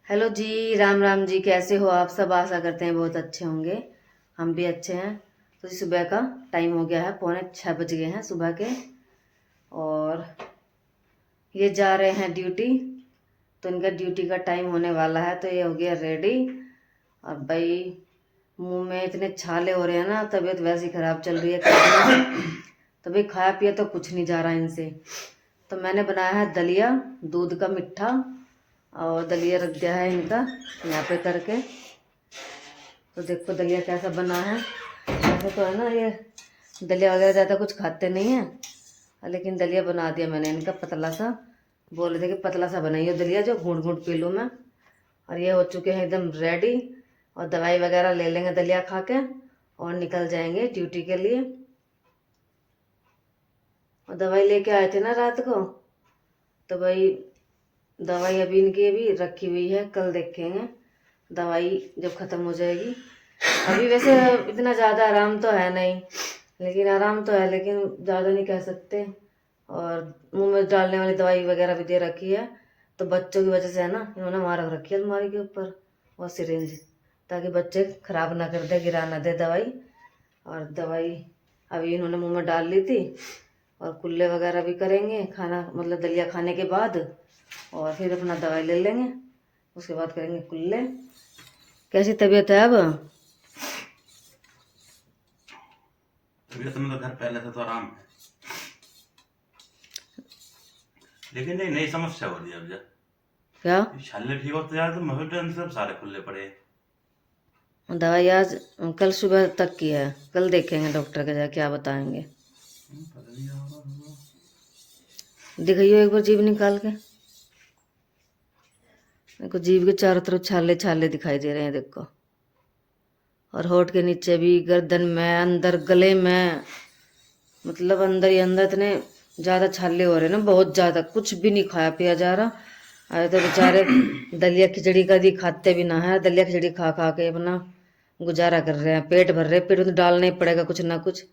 Hello जी, राम राम जी। कैसे हो आप सब? आशा करते हैं बहुत अच्छे होंगे। हम भी अच्छे हैं। तो जी सुबह का टाइम हो गया है, 5:45 बज गए हैं सुबह के। और ये जा रहे हैं ड्यूटी। तो इनका ड्यूटी का टाइम होने वाला है, तो ये हो गया रेडी। और भाई मुंह में इतने छाले हो रहे हैं ना, तबीयत वैसी खराब चल रही है तो भाई खाया पिया तो कुछ नहीं जा रहा इनसे। तो मैंने बनाया है दलिया, दूध का मिठा। और दलिया रख दिया है इनका यहाँ पे करके। तो देखो दलिया कैसा बना है। ऐसा तो है ना, ये दलिया वगैरह ज़्यादा कुछ खाते नहीं हैं, लेकिन दलिया बना दिया मैंने इनका पतला सा। बोल रहे थे कि पतला सा बनाइए दलिया जो घूंट घूंट पी लूँ मैं। और ये हो चुके हैं एकदम रेडी। और दवाई वगैरह ले लेंगे दलिया खा के और निकल जाएंगे ड्यूटी के लिए। और दवाई लेके आए थे ना रात को, तो भाई दवाई अभी इनकी अभी रखी हुई है, कल देखेंगे दवाई जब ख़त्म हो जाएगी। अभी वैसे इतना ज़्यादा आराम तो है नहीं, लेकिन आराम तो है, लेकिन ज़्यादा नहीं कह सकते। और मुंह में डालने वाली दवाई वगैरह भी दे रखी है। तो बच्चों की वजह से है ना, इन्होंने वहाँ रख रखी है अलमारी के ऊपर वो सिरिंज, ताकि बच्चे ख़राब ना कर दे, गिरा ना दे दवाई। और दवाई अभी इन्होंने मुंह में डाल ली थी। और कुल्ले वगैरह भी करेंगे खाना, मतलब दलिया खाने के बाद। और फिर अपना दवाई ले लेंगे, उसके बाद करेंगे कुल्ले। कैसी तबीयत है अब? तबीयत में तो घर पहले से तो आराम है, लेकिन ये नई समस्या हो रही है अब। जब क्या? ये छाले ठीक होते यार, तो हॉस्पिटल सब सारे खुले पड़े हैं। दवाई आज कल सुबह तक की है, कल देखेंगे डॉक्टर के जाके क्या बताएंगे। पता नहीं क्या होगा। दिखाइयो एक बार जीभ निकाल के। देखो जीभ के चारों तरफ छाले छाले दिखाई दे रहे हैं, देखो। और होठ के नीचे भी, गर्दन में, अंदर गले में, मतलब अंदर ही अंदर इतने ज़्यादा छाले हो रहे हैं ना, बहुत ज़्यादा। कुछ भी नहीं खाया पिया जा रहा। अरे तो बेचारे दलिया खिचड़ी कभी खाते भी ना है, दलिया खिचड़ी खा खा के अपना गुजारा कर रहे हैं, पेट भर रहे हैं। पेट में तो डालना ही पड़ेगा कुछ ना कुछ।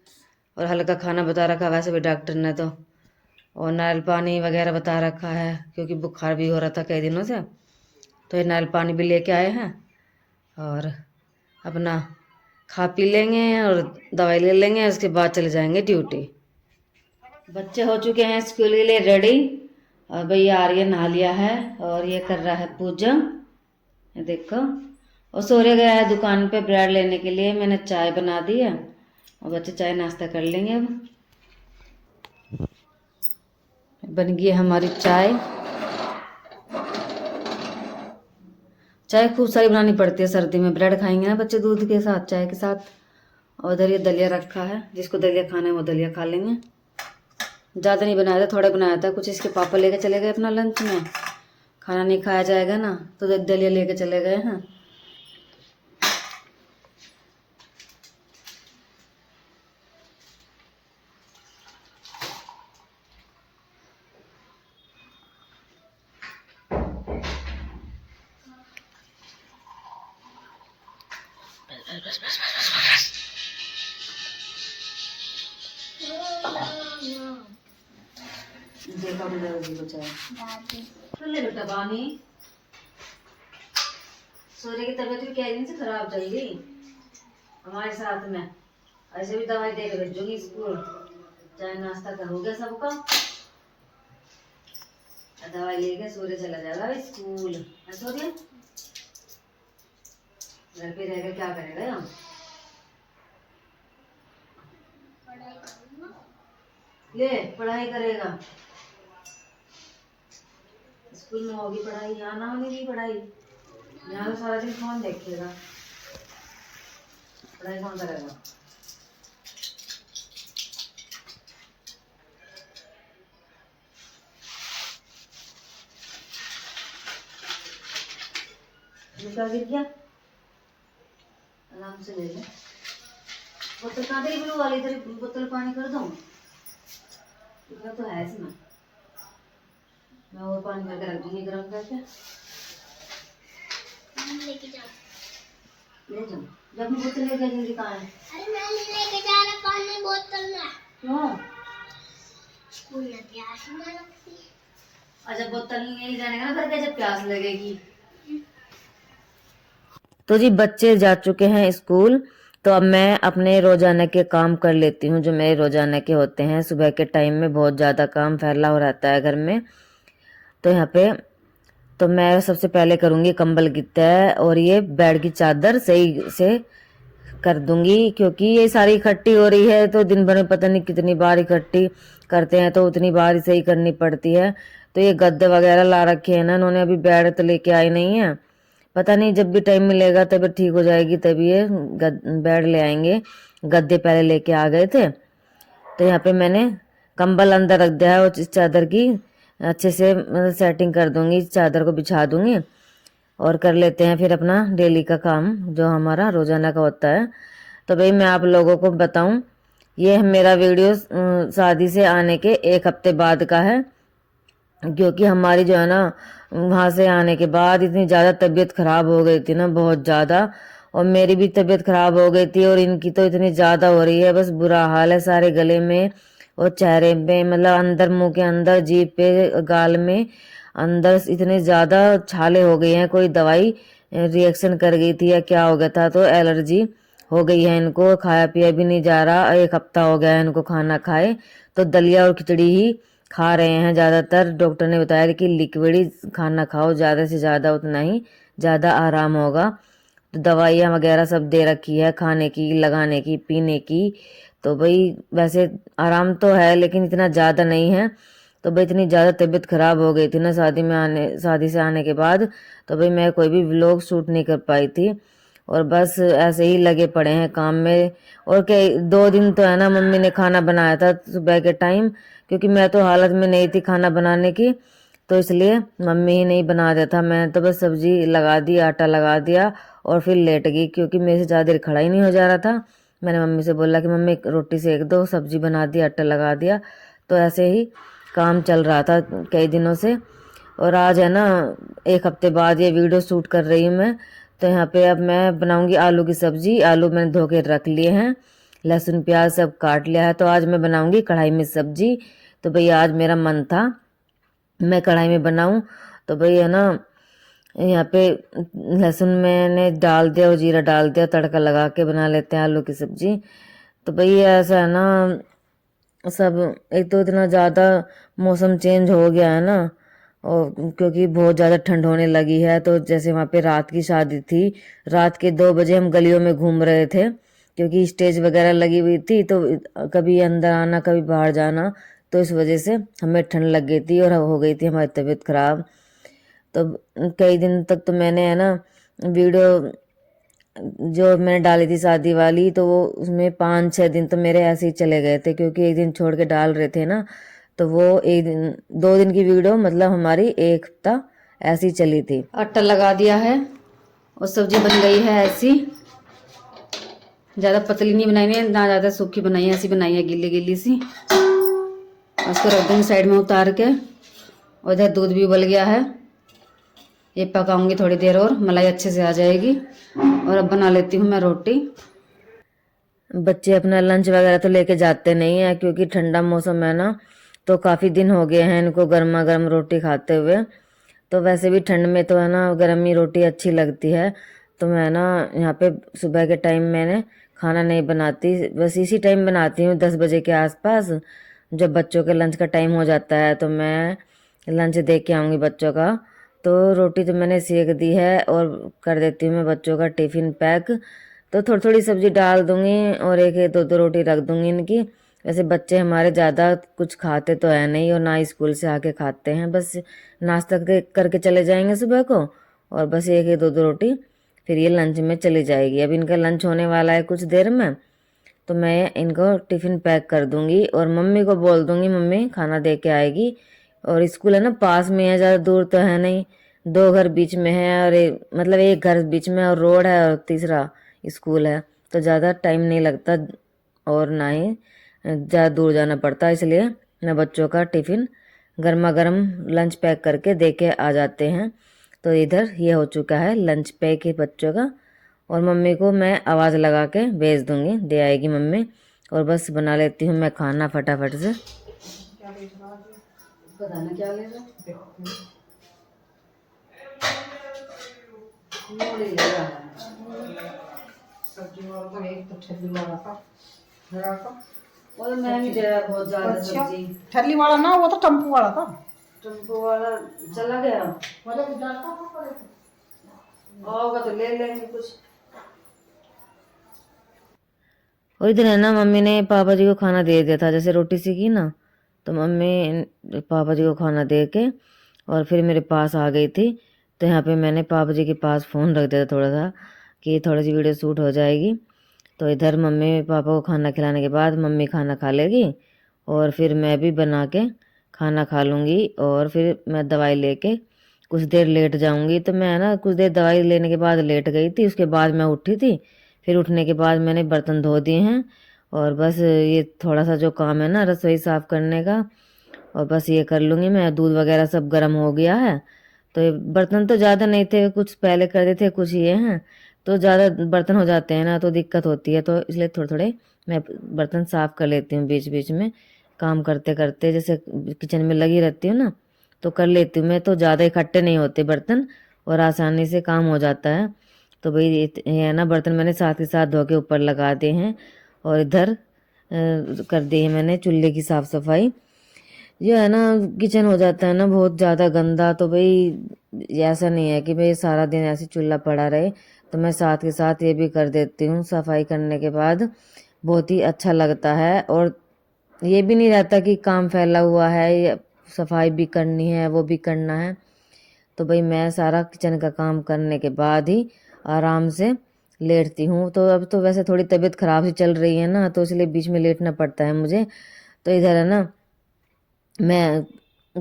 और हल्का खाना बता रखा वैसे भी डॉक्टर ने तो। और नारियल पानी वगैरह बता रखा है, क्योंकि बुखार भी हो रहा था कई दिनों से। तो ये नारियल पानी भी लेके आए हैं। और अपना खा पी लेंगे और दवाई ले लेंगे, उसके बाद चले जाएंगे ड्यूटी। बच्चे हो चुके हैं स्कूल के लिए रेडी। और भैया आर्यन नहा लिया है और ये कर रहा है पूजा, ये देखो। और सूर्य गया है दुकान पे ब्रेड लेने के लिए। मैंने चाय बना दी है और बच्चे चाय नाश्ता कर लेंगे। अब बन गई है हमारी चाय। चाय खूब सारी बनानी पड़ती है सर्दी में, ब्रेड खाएंगे ना बच्चे दूध के साथ, चाय के साथ। और उधर ये दलिया रखा है, जिसको दलिया खाना है वो दलिया खा लेंगे। ज़्यादा नहीं बनाया था, थोड़ा बनाया था। कुछ इसके पापा लेके चले गए अपना लंच में, खाना नहीं खाया जाएगा ना, तो दलिया लेके चले गए हैं। बस बस बस बस बस। देखा भी दादाजी को चाय ले बेटा पानी। सूर्य की तबीयत भी कई दिन से खराब चल रही हमारे साथ में। ऐसे भी दवाई दे के भेजूंगी स्कूल। चाय नाश्ता करोगे सबका, दवाई लेके सूर्य चला जाएगा स्कूल। सूर्य घर पे रहेगा, क्या करेगा यहाँ? ले पढ़ाई करेगा। स्कूल में होगी पढ़ाई, यहाँ ना होगी पढ़ाई। यहाँ तो सारा दिन फोन देखेगा, पढ़ाई कौन करेगा? क्या गिर गया? आराम से ले ले। बोतल कहाँ गई ब्लू वाली? इधर बोतल पानी कर दूँ? इतना तो है इसमें। मैं और पानी भर के रख दूंगी गर्म करके। लेके जाओ, ले जाओ। जब मैं बोतल लेके जाऊंगी कहाँ है? अरे मैं नहीं लेके जा रहा पानी बोतल में। क्यों? स्कूल में प्यास ना लगती। अच्छा बोतल नहीं जाने का ना, फिर क्या जब प्यास लगेगी? तो जी बच्चे जा चुके हैं स्कूल, तो अब मैं अपने रोजाना के काम कर लेती हूँ जो मेरे रोजाना के होते हैं। सुबह के टाइम में बहुत ज़्यादा काम फैला हो रहता है घर में। तो यहाँ पे तो मैं सबसे पहले करूँगी कंबल की तय और ये बेड की चादर सही से कर दूंगी, क्योंकि ये सारी इकट्ठी हो रही है तो दिन भर में पता नहीं कितनी बार इकट्ठी करते हैं, तो उतनी बार सही करनी पड़ती है। तो ये गद्दे वगैरह ला रखे हैं ना इन्होंने, अभी बेड तो लेके आई नहीं है, पता नहीं जब भी टाइम मिलेगा तबीयत ठीक हो जाएगी तभी ये बेड ले आएंगे। गद्दे पहले लेके आ गए थे। तो यहाँ पे मैंने कंबल अंदर रख दिया है और इस चादर की अच्छे से मतलब सेटिंग कर दूंगी, चादर को बिछा दूंगी और कर लेते हैं फिर अपना डेली का काम जो हमारा रोजाना का होता है। तो भाई मैं आप लोगों को बताऊं, ये मेरा वीडियो शादी से आने के 1 हफ्ते बाद का है, क्योंकि हमारी जो है ना वहाँ से आने के बाद इतनी ज़्यादा तबीयत खराब हो गई थी ना, बहुत ज़्यादा, और मेरी भी तबीयत खराब हो गई थी और इनकी तो इतनी ज़्यादा हो रही है, बस बुरा हाल है सारे गले में और चेहरे पे, मतलब अंदर मुंह के अंदर, जीभ पे, गाल में अंदर इतने ज़्यादा छाले हो गई हैं, कोई दवाई रिएक्शन कर गई थी या क्या हो गया था, तो एलर्जी हो गई है इनको, खाया पिया भी नहीं जा रहा, 1 हफ्ता हो गया है इनको खाना खाए, तो दलिया और खिचड़ी ही खा रहे हैं ज़्यादातर। डॉक्टर ने बताया कि लिक्विड ही खाना खाओ, ज़्यादा से ज़्यादा उतना ही ज़्यादा आराम होगा। तो दवाइयाँ वगैरह सब दे रखी है, खाने की, लगाने की, पीने की। तो भाई वैसे आराम तो है लेकिन इतना ज़्यादा नहीं है। तो भाई इतनी ज़्यादा तबीयत खराब हो गई थी ना शादी से आने के बाद, तो भाई मैं कोई भी व्लॉग शूट नहीं कर पाई थी और बस ऐसे ही लगे पड़े हैं काम में। और के 2 दिन तो है ना मम्मी ने खाना बनाया था सुबह के टाइम, क्योंकि मैं तो हालत में नहीं थी खाना बनाने की, तो इसलिए मम्मी ही नहीं बना दिया था। मैंने तो बस सब्जी लगा दी, आटा लगा दिया और फिर लेट गई, क्योंकि मेरे से ज़्यादा देर खड़ा ही नहीं हो जा रहा था। मैंने मम्मी से बोला कि मम्मी रोटी सेक दो, सब्जी बना दी, आटा लगा दिया। तो ऐसे ही काम चल रहा था कई दिनों से। और आज है ना 1 हफ्ते बाद ये वीडियो शूट कर रही हूँ मैं। तो यहाँ पे अब मैं बनाऊंगी आलू की सब्जी। आलू मैंने धो के रख लिए हैं, लहसुन प्याज सब काट लिया है, तो आज मैं बनाऊंगी कढ़ाई में सब्जी। तो भाई आज मेरा मन था मैं कढ़ाई में बनाऊं, तो भाई है ना यहाँ पे लहसुन मैंने डाल दिया और जीरा डाल दिया, तड़का लगा के बना लेते हैं आलू की सब्जी। तो भाई ऐसा है ना सब, एक तो इतना ज़्यादा मौसम चेंज हो गया है ना, और क्योंकि बहुत ज़्यादा ठंड होने लगी है। तो जैसे वहाँ पे रात की शादी थी, रात के 2 बजे हम गलियों में घूम रहे थे, क्योंकि स्टेज वगैरह लगी हुई थी, तो कभी अंदर आना कभी बाहर जाना, तो इस वजह से हमें ठंड लग गई थी और हो गई थी हमारी तबीयत खराब। तो कई दिन तक तो मैंने है ना वीडियो जो मैंने डाली थी शादी वाली, तो वो उसमें 5-6 दिन तो मेरे ऐसे ही चले गए थे, क्योंकि एक दिन छोड़ के डाल रहे थे ना, तो वो एक दिन 2 दिन की वीडियो मतलब हमारी 1 हफ्ता ऐसी चली थी। आटा लगा दिया है और सब्जी बन गई है ऐसी, ज़्यादा पतली नहीं बनाई है ना ज़्यादा सूखी बनाई है, ऐसी बनाई है गिल्ली गिल्ली सी। उसको रख दूँगी साइड में उतार के। और इधर दूध भी उबल गया है, ये पकाऊंगी थोड़ी देर और मलाई अच्छे से आ जाएगी। और अब बना लेती हूँ मैं रोटी। बच्चे अपना लंच वगैरह तो लेके जाते नहीं है, क्योंकि ठंडा मौसम है ना, तो काफ़ी दिन हो गए हैं इनको गर्मा गर्म रोटी खाते हुए। तो वैसे भी ठंड में तो है ना गर्म ही रोटी अच्छी लगती है। तो मैं ना यहाँ पे सुबह के टाइम मैंने खाना नहीं बनाती, बस इसी टाइम बनाती हूँ 10 बजे के आसपास, जब बच्चों के लंच का टाइम हो जाता है तो मैं लंच दे के आऊँगी बच्चों का। तो रोटी तो मैंने सेक दी है और कर देती हूँ मैं बच्चों का टिफ़िन पैक। तो थोड़ी थोड़ी सब्जी डाल दूँगी और एक एक 2-2 रोटी रख दूँगी इनकी। वैसे बच्चे हमारे ज़्यादा कुछ खाते तो है नहीं और ना स्कूल से आके खाते हैं, बस नाश्ता करके चले जाएंगे सुबह को, और बस एक एक 2-2 रोटी फिर ये लंच में चली जाएगी। अब इनका लंच होने वाला है कुछ देर में, तो मैं इनको टिफ़िन पैक कर दूंगी और मम्मी को बोल दूंगी मम्मी खाना दे के आएगी। और स्कूल है ना पास में है, ज़्यादा दूर तो है नहीं, 2 घर बीच में है और मतलब एक घर बीच में और रोड है और तीसरा स्कूल है, तो ज़्यादा टाइम नहीं लगता और ना ही ज़्यादा दूर जाना पड़ता, इसलिए मैं बच्चों का टिफ़िन गर्मा गर्म लंच पैक करके दे के आ जाते हैं। तो इधर ये हो चुका है लंच पैक है बच्चों का, और मम्मी को मैं आवाज़ लगा के भेज दूंगी, दे आएगी मम्मी। और बस बना लेती हूँ मैं खाना फटाफट से। पता नहीं क्या ले रहा सब्जी वाला तो एक तो ठल्ली वाला था मेरा का। वो तो मैं नहीं दे रहा बहुत ज्यादा अच्छा सब्जी। ठल्ली वाला ना, वो तो टेम्पो वाला था। टेम्पो वाला चला गया वाले को डालता था पड़े थे। होगा तो ले लेंगे कुछ। और इधर है ना, मम्मी ने पापा जी को खाना दे दिया था, जैसे रोटी सी की ना, तो मम्मी पापा जी को खाना दे के और फिर मेरे पास आ गई थी। तो यहाँ पे मैंने पापा जी के पास फ़ोन रख दिया था थोड़ा सा, कि थोड़ी सी वीडियो शूट हो जाएगी। तो इधर मम्मी पापा को खाना खिलाने के बाद मम्मी खाना खा लेगी और फिर मैं भी बना के खाना खा लूँगी और फिर मैं दवाई लेके कुछ देर लेट जाऊँगी। तो मैं ना कुछ देर दवाई लेने के बाद लेट गई थी, उसके बाद मैं उठी थी। फिर उठने के बाद मैंने बर्तन धो दिए हैं और बस ये थोड़ा सा जो काम है ना रसोई साफ़ करने का, और बस ये कर लूँगी मैं। दूध वगैरह सब गर्म हो गया है। तो ये बर्तन तो ज़्यादा नहीं थे, कुछ पहले कर देते थे, कुछ ये हैं। तो ज़्यादा बर्तन हो जाते हैं ना तो दिक्कत होती है, तो इसलिए थोड़े थोड़े मैं बर्तन साफ़ कर लेती हूँ बीच बीच में काम करते करते। जैसे किचन में लगी रहती हूँ ना तो कर लेती हूँ मैं, तो ज़्यादा इकट्ठे नहीं होते बर्तन और आसानी से काम हो जाता है। तो भाई ये है ना, बर्तन मैंने साथ के साथ धो के ऊपर लगा दिए हैं और इधर कर दी है मैंने चूल्हे की साफ़ सफाई। ये है ना, किचन हो जाता है ना बहुत ज़्यादा गंदा, तो भाई ऐसा नहीं है कि भाई सारा दिन ऐसे चूल्हा पड़ा रहे, तो मैं साथ के साथ ये भी कर देती हूँ। सफाई करने के बाद बहुत ही अच्छा लगता है और ये भी नहीं रहता कि काम फैला हुआ है, ये सफाई भी करनी है वो भी करना है। तो भाई मैं सारा किचन का काम करने के बाद ही आराम से लेटती हूँ। तो अब तो वैसे थोड़ी तबीयत ख़राब सी चल रही है ना, तो इसलिए बीच में लेटना पड़ता है मुझे। तो इधर है ना, मैं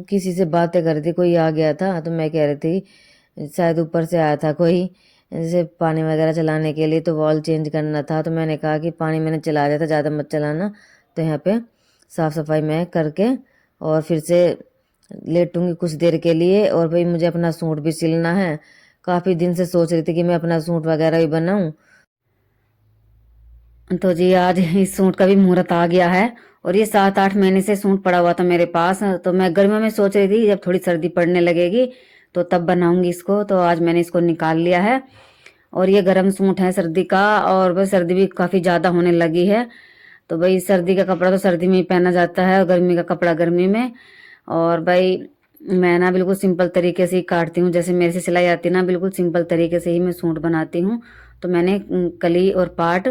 किसी से बातें कर रही थी, कोई आ गया था तो मैं कह रही थी शायद ऊपर से आया था कोई, जैसे पानी वगैरह चलाने के लिए, तो वॉल चेंज करना था। तो मैंने कहा कि पानी मैंने चला दिया था, ज़्यादा मत चलाना। तो यहाँ पे साफ़ सफाई मैं करके और फिर से लेटूंगी कुछ देर के लिए। और भाई मुझे अपना सूट भी सिलना है, काफ़ी दिन से सोच रही थी कि मैं अपना सूट वगैरह भी बनाऊं। तो जी आज इस सूट का भी मुहूर्त आ गया है और ये 7-8 महीने से सूट पड़ा हुआ था मेरे पास। तो मैं गर्मियों में सोच रही थी जब थोड़ी सर्दी पड़ने लगेगी तो तब बनाऊंगी इसको। तो आज मैंने इसको निकाल लिया है और ये गर्म सूट है सर्दी का, और बस सर्दी भी काफ़ी ज़्यादा होने लगी है। तो भाई सर्दी का कपड़ा तो सर्दी में ही पहना जाता है और गर्मी का कपड़ा गर्मी में। और भाई मैं ना बिल्कुल सिंपल तरीके से ही काटती हूँ, जैसे मेरे से सिलाई आती है ना, बिल्कुल सिंपल तरीके से ही मैं सूट बनाती हूँ। तो मैंने कली और पाट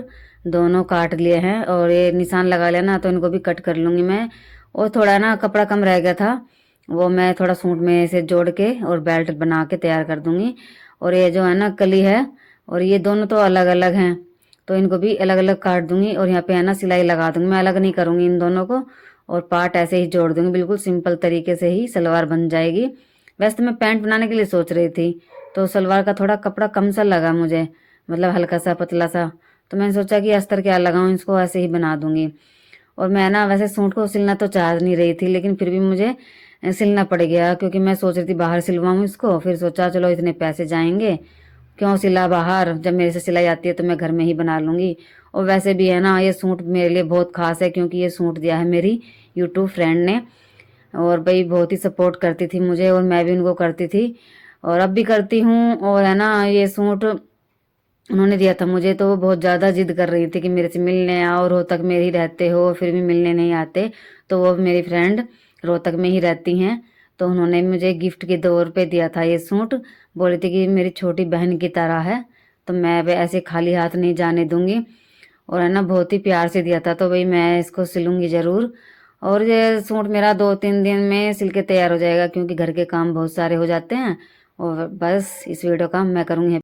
दोनों काट लिए हैं और ये निशान लगा लिया ना, तो इनको भी कट कर लूँगी मैं। और थोड़ा ना कपड़ा कम रह गया था, वो मैं थोड़ा सूट में से जोड़ के और बेल्ट बना के तैयार कर दूँगी। और ये जो है ना कली है और ये दोनों तो अलग अलग हैं, तो इनको भी अलग अलग काट दूंगी और यहाँ पे है ना सिलाई लगा दूंगी। मैं अलग नहीं करूँगी इन दोनों को, और पार्ट ऐसे ही जोड़ दूंगी, बिल्कुल सिंपल तरीके से ही सलवार बन जाएगी। वैसे तो मैं पैंट बनाने के लिए सोच रही थी, तो सलवार का थोड़ा कपड़ा कम सा लगा मुझे, मतलब हल्का सा पतला सा। तो मैंने सोचा कि अस्तर क्या लगाऊं, इसको ऐसे ही बना दूंगी। और मैं ना वैसे सूट को सिलना तो चाह नहीं रही थी, लेकिन फिर भी मुझे सिलना पड़ गया, क्योंकि मैं सोच रही थी बाहर सिलवाऊँ इसको। फिर सोचा चलो इतने पैसे जाएंगे, क्यों सिला बाहर, जब मेरे से सिलाई आती है तो मैं घर में ही बना लूँगी। और वैसे भी है ना, ये सूट मेरे लिए बहुत ख़ास है, क्योंकि ये सूट दिया है मेरी यूट्यूब फ्रेंड ने। और भाई बहुत ही सपोर्ट करती थी मुझे और मैं भी उनको करती थी और अब भी करती हूँ। और है ना, ये सूट उन्होंने दिया था मुझे, तो वो बहुत ज़्यादा जिद कर रही थी कि मेरे से मिलने आओ, रोहतक में ही रहते हो फिर भी मिलने नहीं आते। तो वो मेरी फ्रेंड रोहतक में ही रहती हैं, तो उन्होंने मुझे गिफ्ट के तौर पे दिया था ये सूट। बोली थी कि मेरी छोटी बहन की तरह है, तो मैं भी ऐसे खाली हाथ नहीं जाने दूंगी। और है ना, बहुत ही प्यार से दिया था, तो भाई मैं इसको सिलूंगी ज़रूर। और ये सूट मेरा 2-3 दिन में सिल के तैयार हो जाएगा, क्योंकि घर के काम बहुत सारे हो जाते हैं। और बस इस वीडियो का मैं करूँगी